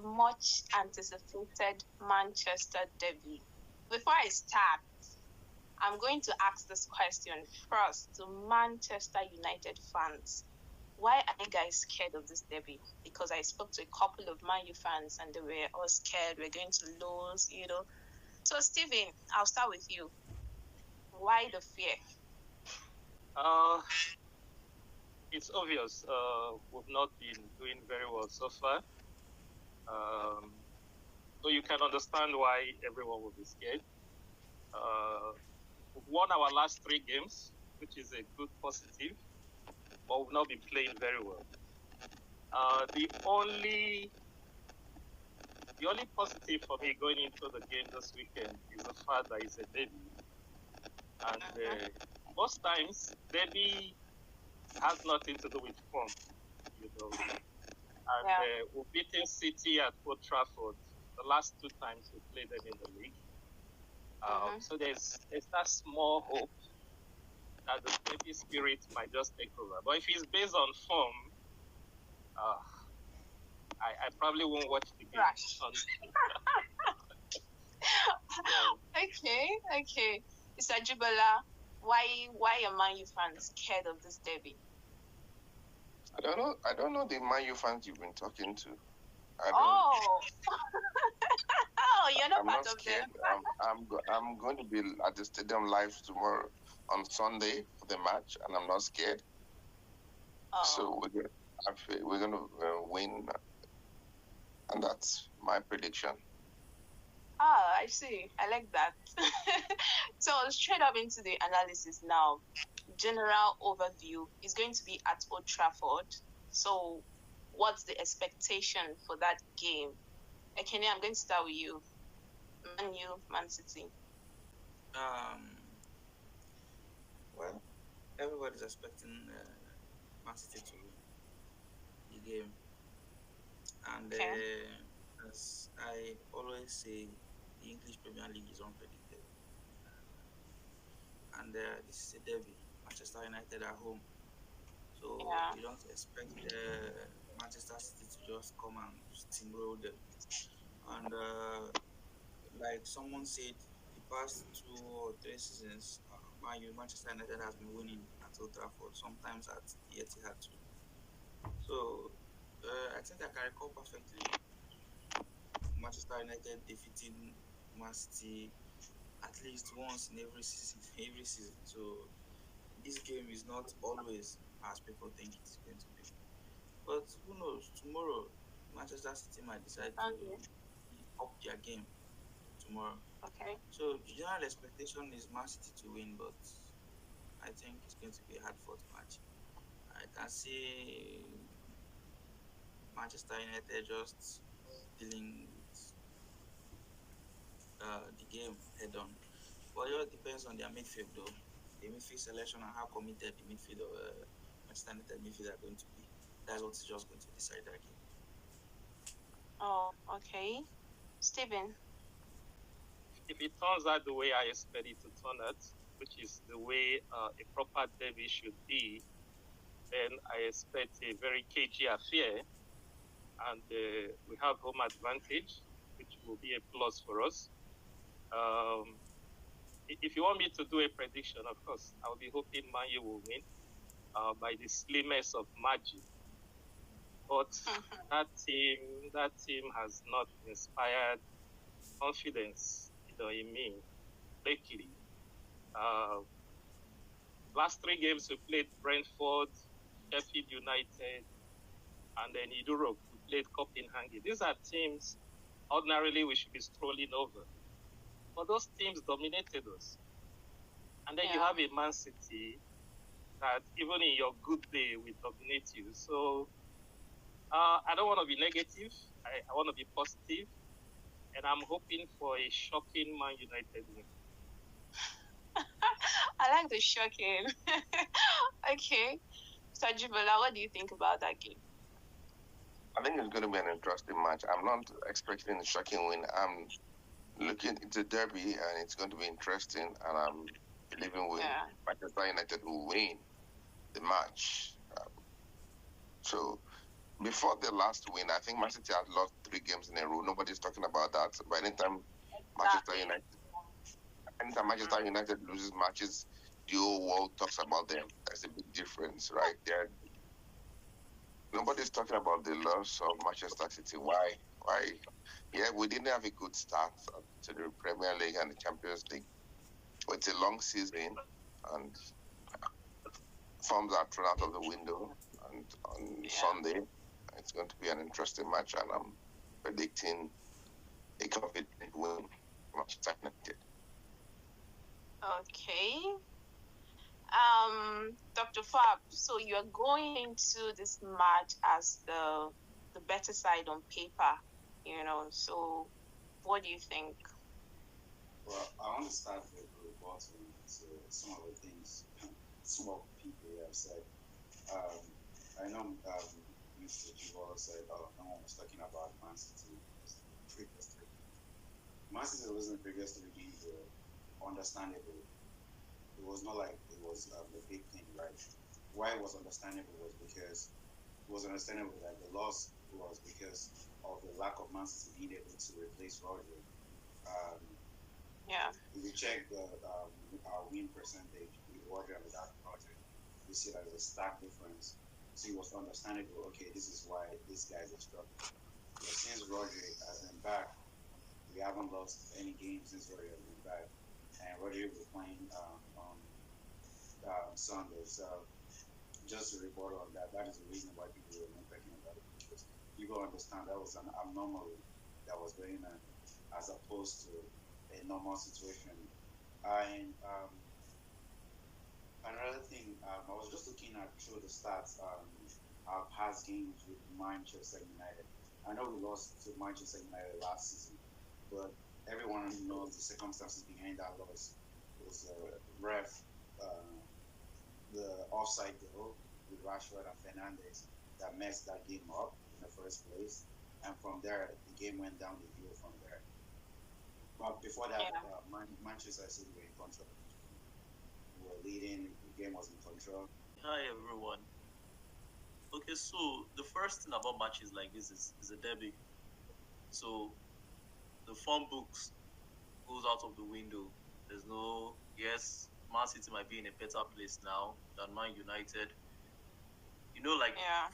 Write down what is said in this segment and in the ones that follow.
the much anticipated Manchester derby. Before I start, I'm going to ask this question first to Manchester United fans. Why are you guys scared of this derby? Because I spoke to a couple of Man U fans and they were all scared we're going to lose, So, Stephen, I'll start with you. Why the fear? It's obvious. We've not been doing very well so far. So you can understand why everyone will be scared. We've won our last 3 games, which is a good positive, but we've not been playing very well. The only positive for me going into the game this weekend is the fact that it's a derby. And most times, derby has nothing to do with form, And we've beaten City at Old Trafford the last 2 times we played them in the league. So there's that small hope that the derby spirit might just take over. But if it's based on form, I probably won't watch the game. Okay. Mr. Jubala, why are Man U fans scared of this derby? I don't know the Man U fans you've been talking to. Oh, you're not I'm part not of scared. them. I'm going to be at the stadium live tomorrow on Sunday for the match, and I'm not scared. So we're going to win, and that's my prediction. I see. I like that. So straight up into the analysis now. General overview is going to be at Old Trafford. So what's the expectation for that game? Ekene, I'm going to start with you. Man U, Man City. Well, everybody's expecting Man City to win the game. And as I always say, the English Premier League is unpredictable. And this is a derby, Manchester United at home. So you don't expect Manchester City to just come and steamroll them. And like someone said, the past 2 or 3 seasons, Manchester United has been winning at Old Trafford, sometimes at the Etihad too. So I think I can recall perfectly Manchester United defeating Man City at least once in every season. So this game is not always as people think it's going to be. But who knows? Tomorrow, Manchester City might decide to up their game tomorrow. Okay. So the general expectation is Man City to win, but I think it's going to be a hard-fought match. I can see Manchester United just dealing with the game head-on. But it all depends on their midfield, though. The midfield selection and how committed the midfield of Manchester United midfield are going to be. That's what's just going to decide that game. Oh, okay. Stephen? If it turns out the way I expect it to turn out, which is the way a proper derby should be, then I expect a very cagey affair, and we have home advantage, which will be a plus for us. If you want me to do a prediction, of course, I'll be hoping Man U will win by the slimmest of margin. But that team has not inspired confidence, in me lately. Last 3 games we played Brentford, Sheffield United, and then in Europe we played Copenhagen. These are teams ordinarily we should be strolling over, but those teams dominated us. And then you have a Man City that even in your good day will dominate you. So I don't want to be negative. I want to be positive, and I'm hoping for a shocking Man United win. I like the shocking. Okay. Sajibala, what do you think about that game? I think it's going to be an interesting match. I'm not expecting a shocking win. I'm looking into derby, and it's going to be interesting. And I'm believing Manchester United will win the match. So before the last win, I think Manchester City had lost 3 games in a row. Nobody's talking about that. But anytime Manchester United loses matches, the whole world talks about them. That's a big difference, right there. Nobody's talking about the loss of Manchester City. Why? Why? Yeah, we didn't have a good start to the Premier League and the Champions League. It's a long season, and forms are thrown out of the window. And on Sunday, it's going to be an interesting match, and I'm predicting a confident win for Manchester United. Okay. Dr. Fab, so you're going into this match as the better side on paper, so what do you think? Well, I want to start with reporting some of the things some of the people have said. I know Mr. Jibor said, no one was talking about Man City previously. Man City losing the previous 3 games were understandable. It was not like it was a big thing, right? Why it was understandable was because it was understandable that the loss was because of the lack of Man City being able to replace Rodri. If you check our win percentage with Rodri and without Rodri, you see that there's a stark difference. So it was understandable, okay, this is why these guys are struggling. But since Rodri has been back, we haven't lost any games since Rodri has been back. And Rodri will be playing on Sunday. So just to report on that, that is the reason why people were not talking about it, because people understand that was an anomaly that was going on as opposed to a normal situation. And another thing, I was just looking at through the stats, our past games with Manchester United. I know we lost to Manchester United last season, but everyone knows the circumstances behind that loss. It was the offside goal with Rashford and Fernandes that messed that game up in the first place. And from there, the game went down the hill from there. But before that, Manchester City were in control. We were leading, the game was in control. Hi, everyone. Okay, so the first thing about matches like this is a derby. So the form books goes out of the window. There's no, yes, Man City might be in a better place now than Man United.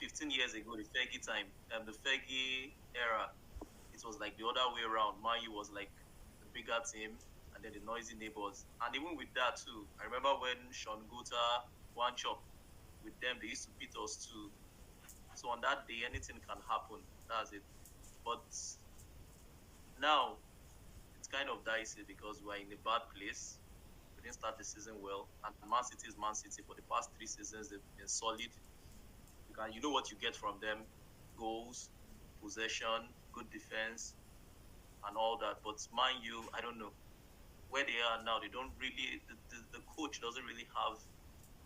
15 years ago, the Fergie time, the Fergie era, it was like the other way around. Man U was like the bigger team, and then the noisy neighbors. And even with that too, I remember when Sean Gota, one chop with them, they used to beat us too. So on that day, anything can happen. That's it. But now it's kind of dicey because we're in a bad place. We didn't start the season well, and Man City is Man City. For the past 3 seasons, they've been solid. You know what you get from them: goals, possession, good defense, and all that. But Man U, I don't know where they are now. They don't really. The coach doesn't really have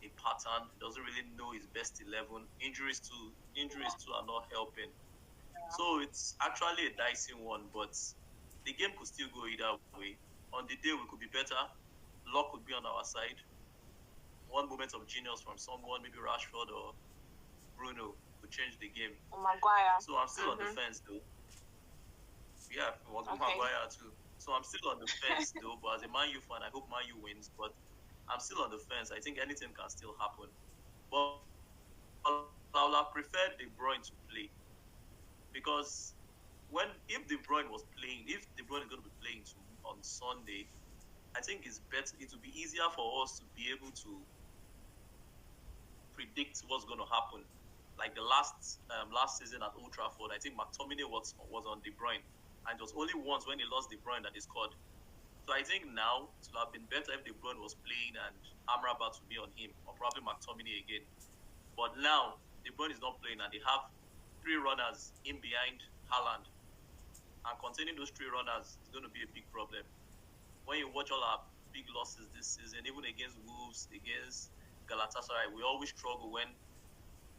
a pattern. He doesn't really know his best 11. Injuries too are not helping. So it's actually a dicey one, but the game could still go either way. On the day, we could be better. Luck could be on our side. One moment of genius from someone, maybe Rashford or Bruno, could change the game. Maguire. So I'm still on the fence, though. Yeah, it was Maguire too. So I'm still on the fence, though. But as a Man U fan, I hope Man U wins. But I'm still on the fence. I think anything can still happen. But I would have preferred De Bruyne to play, because if De Bruyne was playing, if De Bruyne is going to be playing on Sunday, I think it's better. It will be easier for us to be able to predict what's going to happen. Like the last season at Old Trafford, I think McTominay was on De Bruyne, and it was only once when he lost De Bruyne that he scored. So I think now it would have been better if De Bruyne was playing and Amrabat would be on him, or probably McTominay again. But now De Bruyne is not playing, and they have 3 runners in behind Haaland. And containing those 3 runners is going to be a big problem. When you watch all our big losses this season, even against Wolves, against Galatasaray, we always struggle when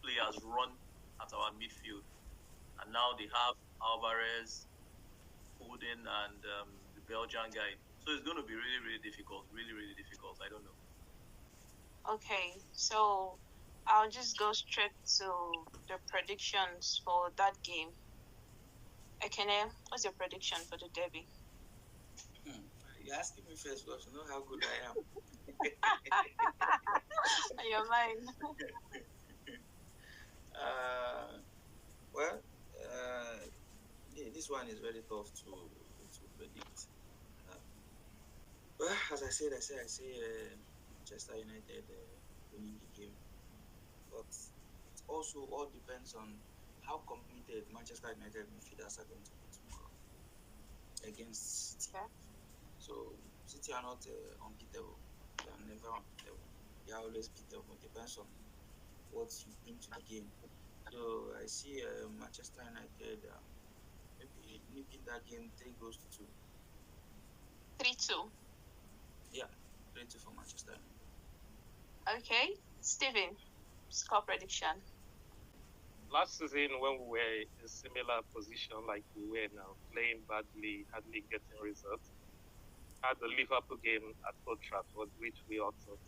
players run at our midfield. And now they have Alvarez, Foden, and the Belgian guy. So it's going to be really, really difficult. Really, really difficult. I don't know. Okay, so I'll just go straight to the predictions for that game. Ekene, what's your prediction for the derby? You're asking me first because you know how good I am. You're mine. Well, this one is very tough to predict. Well, as I say, Manchester United winning the game, but it also all depends on how committed Manchester United midfielders are going to be tomorrow against City. Okay. So City are not unbeatable. They are never unbeatable. They are always beatable. It depends on what you bring to the game. So I see Manchester United maybe nipping that game 3-2. 3-2. Yeah, 3-2 for Manchester United. Okay, Steven, score prediction. Last season, when we were in a similar position like we were now, playing badly, hardly getting results, had the Liverpool game at Old Trafford, which we all thought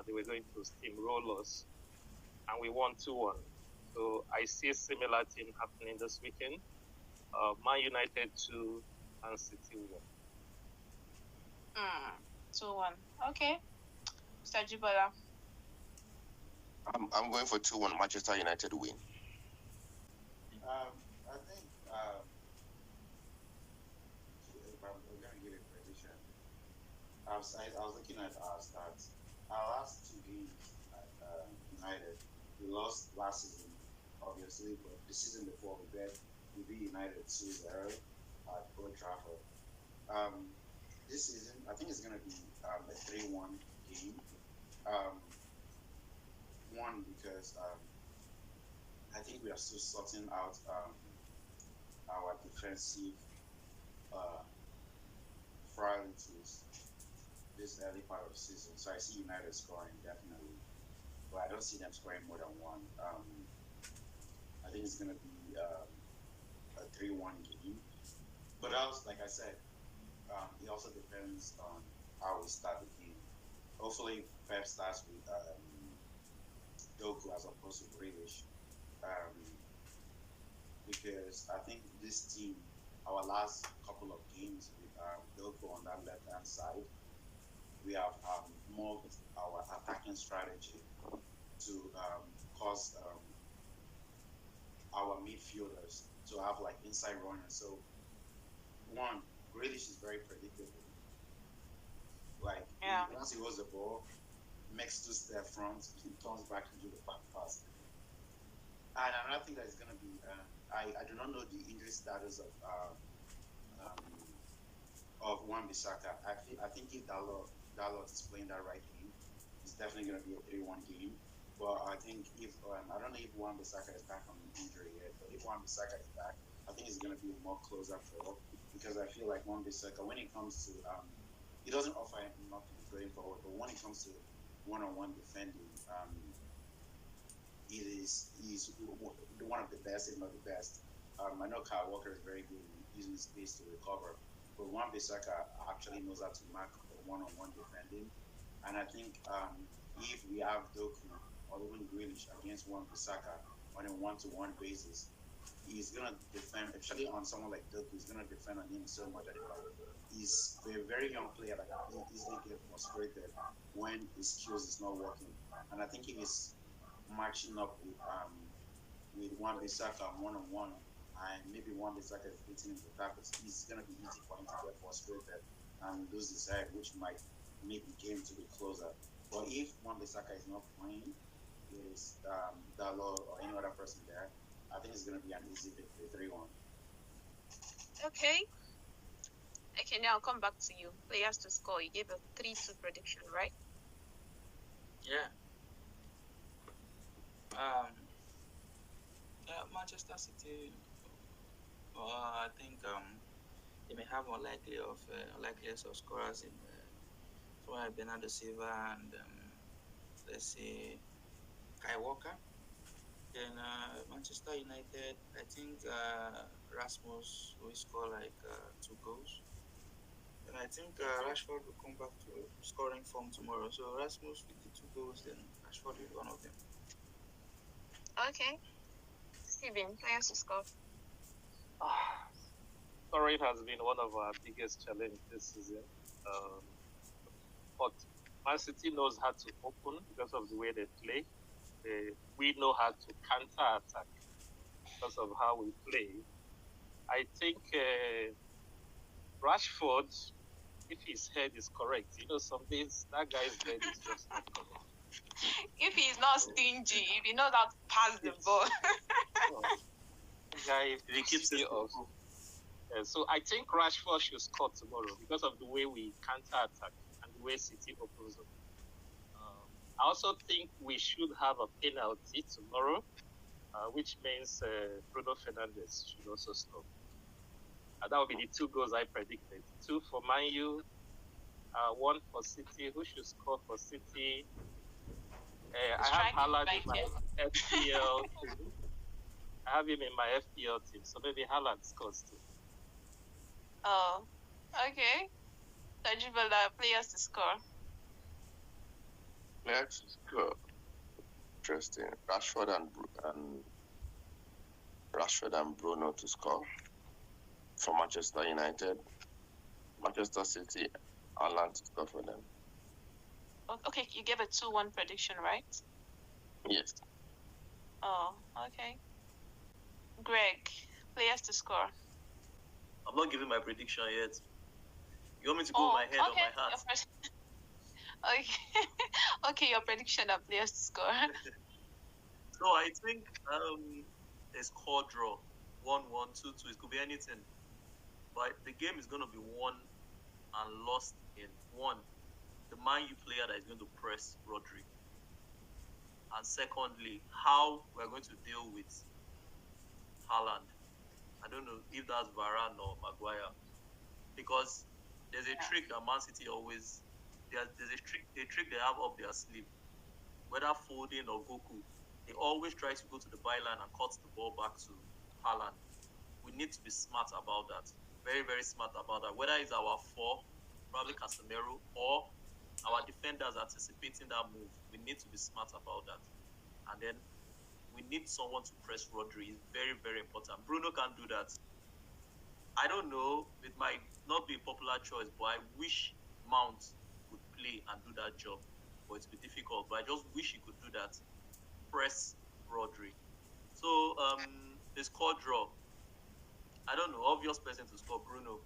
they were going to steamroll us, and we won 2-1. So I see a similar thing happening this weekend. Man United 2 and City 1. 2-1. Okay. Mr. Jibola. I'm going for 2-1 Manchester United win. I think if I'm going to give a prediction, I was looking at our stats. Our last 2 games at United, we lost last season, obviously, but the season before we beat United 2-0 at Old Trafford. This season, I think it's going to be a 3-1 game. One, because I think we are still sorting out our defensive frailties this early part of the season. So I see United scoring definitely, but I don't see them scoring more than one. I think it's going to be a 3-1 game. But else, like I said, it also depends on how we start the game. Hopefully, Pep starts with Doku as opposed to Grealish. Because I think this team, our last couple of games with Doku on that left-hand side, we have more of our attacking strategy to cause our midfielders to have like inside runners. So, one, Grealish is very predictable. Like, once he holds the ball, makes 2 step front, he turns back into the back pass. And another thing that is going to be, I do not know the injury status of Wan-Bissaka. I think if Dalot is playing that right game, it's definitely going to be a 3-1 game. But I think if I don't know if Wan-Bissaka is back from injury yet, but if Wan-Bissaka is back, I think it's going to be a more closer draw, because I feel like Wan-Bissaka, when it comes to he doesn't offer nothing going forward, but when it comes to one-on-one defending, he's one of the best, if not the best. I know Kyle Walker is very good in using space to recover, but Wan-Bissaka actually knows how to mark one-on-one defending. And I think if we have Doku or even Grealish against Wan-Bissaka on a one-to-one basis, he's going to defend, especially on someone like Doku, he's going to defend on him so much that he's a very young player that can easily get frustrated when his skills is not working. And I think if he's matching up with Wan-Bissaka one-on-one, and maybe Wan-Bissaka is beating him to tackles, it's going to be easy for him to get frustrated and lose his head, which might make the game to be closer. But if Wan-Bissaka is not playing, is Dalot or any other person there, I think it's going to be an easy victory, 3-1. Okay. Okay, now I'll come back to you. Players to score. You gave a 3-2 prediction, right? Yeah. Manchester City. I think they may have unlikeliest of scorers in someone like Bernardo Silva and let's say Kai Walker. Then Manchester United, I think Rasmus will score like 2 goals. And I think Rashford will come back to scoring form tomorrow. So Rasmus with the 2 goals, then Rashford with one of them. Okay. Steven, players to score. Scoring has been one of our biggest challenges this season. But Man City knows how to open because of the way they play. We know how to counter attack because of how we play. I think Rashford, if his head is correct, some days that guy's head is just not correct. If he's not stingy, if he knows how to pass the ball. Guy, If he keeps it off. So I think Rashford should score tomorrow because of the way we counter attack and the way City opens up. I also think we should have a penalty tomorrow, which means Bruno Fernandes should also score. And that will be the 2 goals I predicted. 2 for Man U, 1 for City. Who should score for City? I have Haaland in my FPL team. I have him in my FPL team, so maybe Haaland scores too. Oh, okay. Tajibala, players to score. Players to score. Interesting. Rashford and Bruno to score for Manchester United. Manchester City, Haaland to score for them. Okay, you gave a 2-1 prediction, right? Yes. Oh, okay. Greg, players to score. I'm not giving my prediction yet. You want me to go with my head or my heart? Okay. Okay, your prediction of players to score. So I think a score draw, 1-1, 2-2. It could be anything. But the game is going to be won and lost in one, the Man U player that is going to press Rodri. And secondly, how we're going to deal with Haaland. I don't know if that's Varane or Maguire. Because there's a trick that Man City always, there's a trick they have up their sleeve. Whether Foden or Goku, they always try to go to the byline and cut the ball back to Haaland. We need to be smart about that. Very, very smart about that. Whether it's our 4, probably Casemiro, or our defenders anticipating that move, we need to be smart about that. And then we need someone to press Rodri. It's very, very important. Bruno can't do that. I don't know. It might not be a popular choice, but I wish Mount would play and do that job. But it's be difficult. But I just wish he could do that. Press Rodri. So the score draw. I don't know. Obvious person to score, Bruno.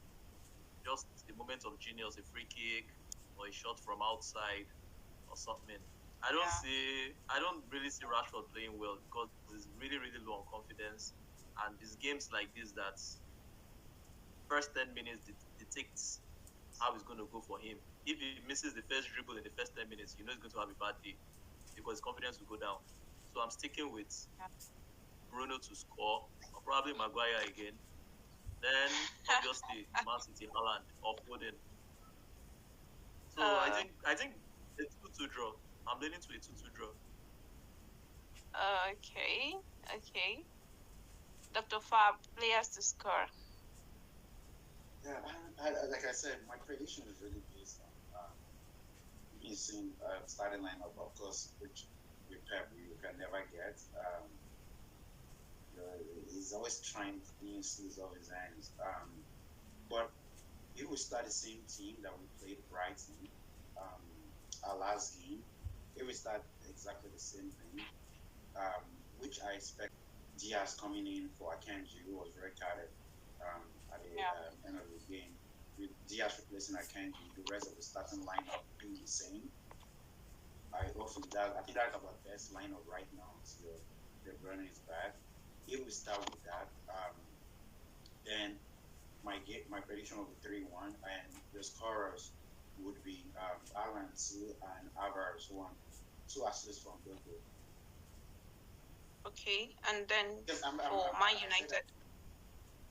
Just a moment of genius, a free kick or a shot from outside or something. I don't really see Rashford playing well because he's really, really low on confidence. And these games like this, that first 10 minutes dictates how it's going to go for him. If he misses the first dribble in the first 10 minutes, he's going to have a bad day because his confidence will go down. So I'm sticking with Bruno to score, or probably Maguire again. Then obviously Man City, Haaland, or Foden. So I think a 2-2 draw. I'm leaning to a 2-2 draw. Okay. Dr. Fab, players to score. Yeah, like I said, my prediction is really based on missing starting lineup, of course, which with Pep you can never get. He's always trying things off his hands. But if we start the same team that we played Brighton, our last game, if we start exactly the same thing, which I expect Diaz coming in for Akanji, who was very tired at the end of the game, with Diaz replacing Akanji, the rest of the starting lineup being the same. I think that's our best lineup right now until De Bruyne is back. If we start with that, then my prediction will be 3-1, and the scorers would be Alan C and Alvarez, who won 2 assists from Goku. Okay, and then for Man United.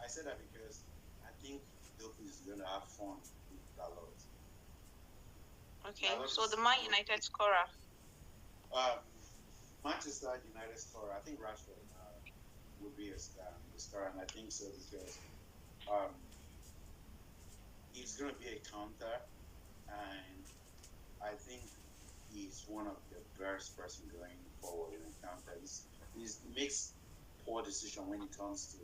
I said that because I think Goku is going to have fun with Dalot. Okay, so the Man United scorer. Manchester United scorer, I think Rashford would be a star, and I think so because it's going to be a counter, and I think he's one of the best person going forward in a counter. makes poor decision when it comes to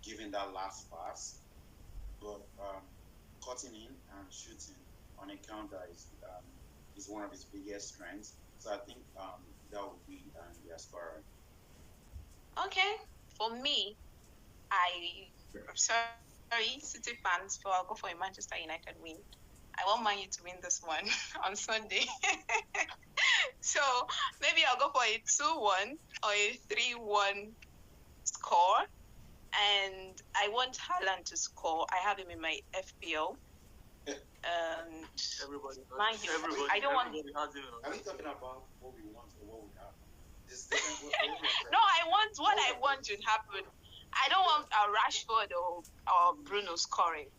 giving that last pass, but cutting in and shooting on a counter is one of his biggest strengths. So I think that would be their scorer. Okay, for me, I'm sorry, City fans, but I'll go for a Manchester United win. I want Man U to win this one on Sunday. So maybe I'll go for a 2-1 or a 3-1 score. And I want Haaland to score. I have him in my FPL. Everybody, I don't want. has him. Are we talking about what we want or what would happen? No, I want what I want should happen. I don't want Rashford or Bruno scoring.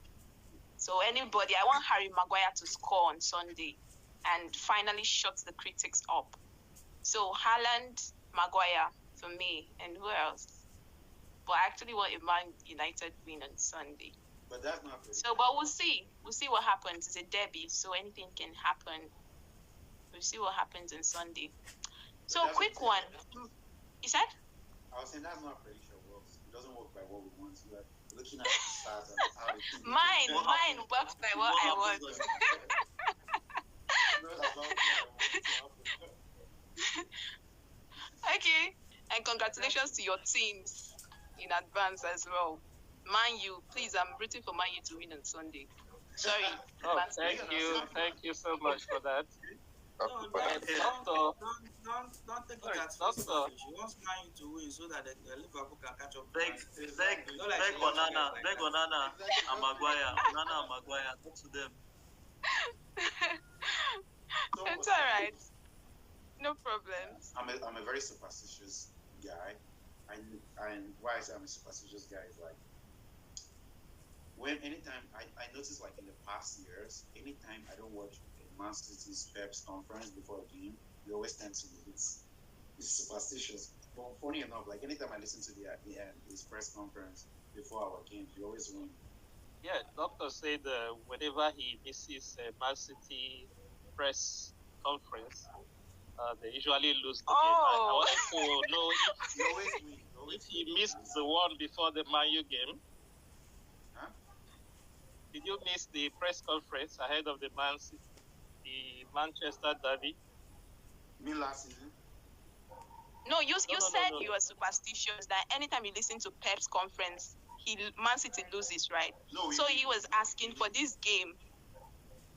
So anybody, I want Harry Maguire to score on Sunday and finally shut the critics up. So Haaland, Maguire for me, and who else? But I actually want a Man United win on Sunday. But that's not pretty. So, but we'll see. We'll see what happens. It's a derby, so anything can happen. We'll see what happens on Sunday. So, quick one. You said? I was saying that's not a prediction works. It doesn't work by what we want. We're looking at the stars and how they think. Mine works by what I want. Okay. And congratulations to your teams in advance as well. Man U, please, I'm rooting for Man U to win on Sunday. Sorry. Thank you so much for that. Don't take it as selfish. He wants Man U to win so that the Liverpool can catch up. Beg Onana and Maguire. Onana and Maguire. Talk to them. It's all right. No problems. I'm a very superstitious guy. And why I say I'm a superstitious guy is like, anytime I notice, like in the past years, anytime I don't watch Man City's Pep's conference before a game, we always tend to be it's superstitious. But funny enough, like anytime I listen to his press conference before our games, we always win. Yeah, doctor said whenever he misses Man City press conference, they usually lose the game. I wanted to know if he missed the one before the Man U game. Huh? Did you miss the press conference ahead of the Manchester derby? Me last season? No, you said you were superstitious that anytime you listen to Pep's conference, Man City loses, right? No. So he was asking for this game,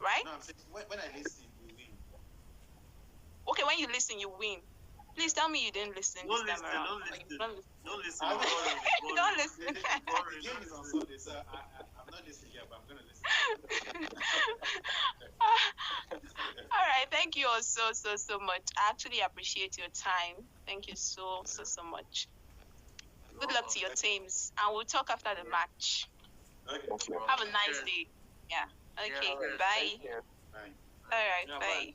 right? No, I'm saying when I listen, we win. Okay, when you listen, you win. Please tell me you didn't listen this time around. Don't listen. Don't listen. The game is on Sunday, so I'm not listening here, but I'm going to listen. All right, thank you all so much. I actually appreciate your time. Thank you so much. Good luck to your teams, and we'll talk after the match. Okay. Have a nice day. Yeah. Okay. Bye. Bye. All right. Bye.